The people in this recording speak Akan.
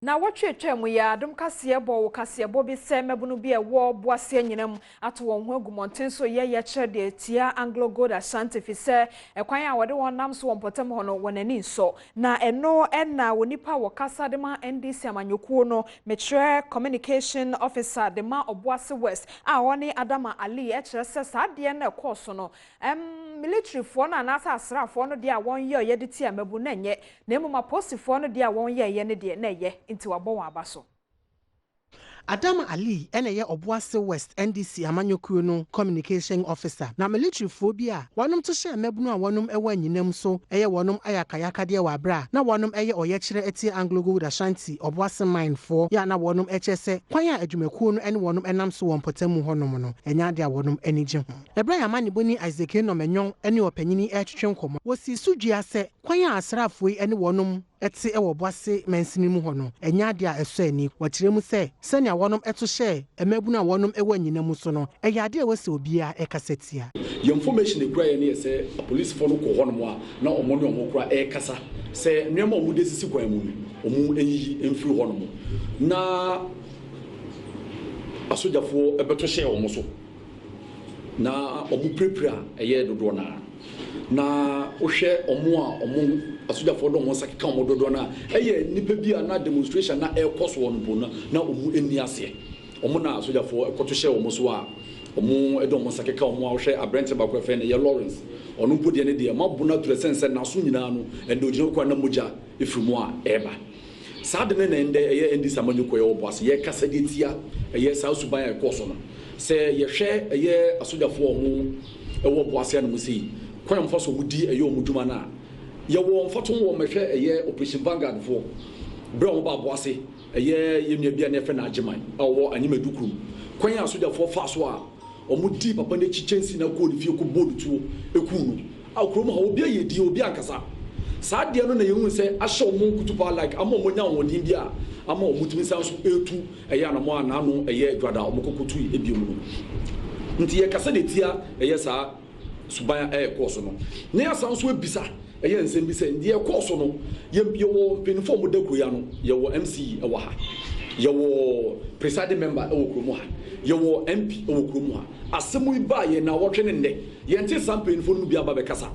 Na watwe twemu ya dum kase bo kase bo bi se mebunu bi e wo boase nyinam ato won ho agumonten so ye kire de tia Anglo Gold Ashanti fi se ekwan a wode won nam so won potem ho no wonani nso na eno na wonipa wo kasa de ma NDC amanyokuo no metre communication officer de ma Obuasi West a woni Adama Ali kire se saade na ekoso no military fo na na asrafo no de a won ye de tia mabu na nye na emuma postifo no de a won ye ne de na ye inti wabon abaso. Adama Ali ene Obuasi West NDC amanyokuo no communication officer na military phobia wonom to share mebunu a wonom ewa nyinam so wonom ayakayaka de wa bra na wonom oye kire eti Anglo Gold Ashanti Obuasi mine for ya na wonom echese kwan a adwumakuo no ene wonom enam so won potamu honom no enya de a wonom enije ho ebra ya mani boni Isaac no menyon ene opanyini etwetwe nkomo wosi sudua se kwan a asrafoi ene wonom eti Obuasi mensini mu ho no enya de a eso ani wakire mu se senia wonom eto share emabunu a wonom ewa nyinam so no eyade a wase obia ekasetia your information e kura ye ne say police for no ko honom a na omo ne omo kura ekasa se nwema omo de sisi kwan mu omo eyi emfiri honom na asojafo ebeto share omo so na omo prepare eye dodo na ohwe omo a omo asojafo do omo sakeka omo dodo na eye nipa bia na demonstration na ekoso won na omo eni ase omo na asojafo ekoto share omo so a omo edo omo sakeka omo a ohwe abrente ba kwa fe ne ye Lawrence ono mpodi ne de mabu na ture sense na so nyina no endo gino kwa na moja efimu a eba saade ne ende eye ndi samanyuko ye Obuasi ye kasa de tia eye sa suban ekoso no se ye hwe eye asojafo omo ewo Obuasi anu musi kwan mfa so wudi eye omudwuma na ye wo mfato wo mehwe eye Operation Vanguard fo bra wo ba Obuasi eye ye nua bia na efe na ageman awo anyimedukuru kwan asojafo fa so a omudi papa ne chichensi na ko fie ko bodu tuo ekunu akrom ha obi ayedi obi ankasa saade no na yehu se ahye omo kutupa like ama omonya wodin bia ama omutumi sanso etu eye anamo anano eye dwada omokokotu ebiom no nti ye kasa de tia eye sa subaya course no ne asanso ebisa eye nsem bisa ndi course no ye wo penifo mo dako ya no ye wo MC ewo ha ye wo presiding member ewo kromo ha ye wo MP ewo kromo ha asemu iba ye na wotwe ne nde ye nti sam penifo no bia ba be kasa